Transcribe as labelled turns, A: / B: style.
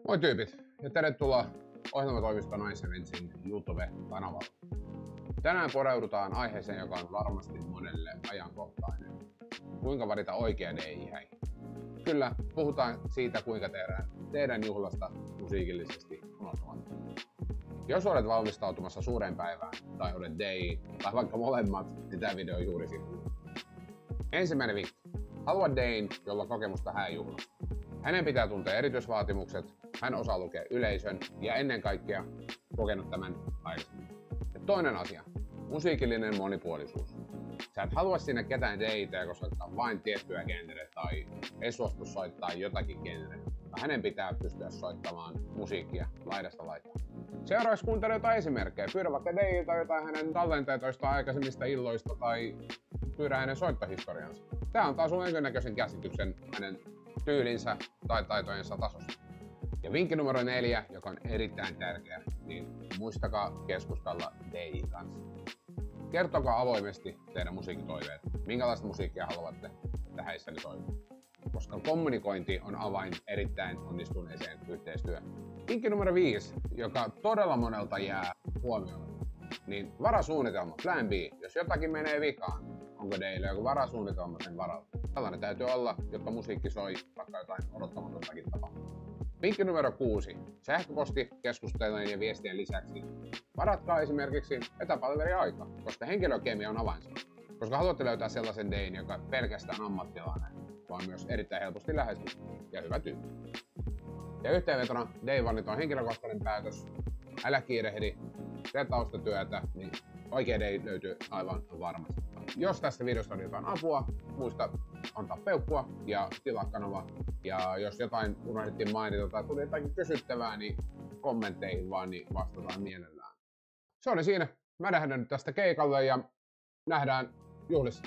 A: Moi tyypit ja tervetuloa ohjelmatoimisto Nice Eventsin YouTube-kanavalle. Tänään poreudutaan aiheeseen, joka on varmasti monelle ajankohtainen. Kuinka valita oikea DJ? Kyllä, puhutaan siitä, kuinka tehdään juhlasta musiikillisesti unohtamatta. Jos olet valmistautumassa suureen päivään, tai olet DJ, tai vaikka molemmat, niin tämä video on juuri sinulle. Ensimmäinen vinkki. Halua DJ:n, jolla on kokemusta hääjuhlasta. Hänen pitää tuntea erityisvaatimukset, hän osaa lukea yleisön ja ennen kaikkea kokenut tämän aikaisemmin. Ja toinen asia, musiikillinen monipuolisuus. Sä et halua sinne ketään DJ:tä, koska on vain tiettyä genreä tai ei suostu soittaa jotakin genreä. Hänen pitää pystyä soittamaan musiikkia laidasta laitaan. Seuraavaksi kuuntele jotain esimerkkejä. Pyydä vaikka DJ:ltä jotain hänen tallenteetoista aikaisemmista illoista tai pyydä hänen soittohistoriansa. Tää antaa sun jonkinnäköisen käsityksen hänen tyylinsä tai taitojensa tasosta. Ja vinkki numero 4, joka on erittäin tärkeä, niin muistakaa keskustella DJ:n kanssa. Kertokaa avoimesti teidän musiikkitoiveet, minkälaista musiikkia haluatte, että häissäni toimii. Koska kommunikointi on avain erittäin onnistuneeseen yhteistyöhön. Vinkki numero 5, joka todella monelta jää huomioon, niin varasuunnitelma, plan B, jos jotakin menee vikaan, onko teillä joku varasuunnitelma sen varalta? Tällainen täytyy olla, jotta musiikki soi, vaikka jotain odottamatontakin tapahtuu. Vinkki numero 6. Sähköposti, keskustelujen ja viestien lisäksi varatkaa esimerkiksi etäpalveliaika, koska henkilökemia on avainsana. Koska haluatte löytää sellaisen DJ:n, joka ei pelkästään ammattilainen, vaan myös erittäin helposti lähestyy ja hyvä tyyppi. Ja yhteenvetona DJ-valinta on henkilökohtainen päätös. Älä kiirehdi, tee taustatyötä, niin oikea DJ löytyy aivan varmasti. Jos tästä videosta on jotain apua, muista antaa peukkua ja tilaa kanava. Ja jos jotain unohdettiin mainita tai tuli jotakin kysyttävää, niin kommentteihin vaan, niin vastataan mielellään. Se oli siinä. Mä lähden nyt tästä keikalle ja nähdään juhlissa.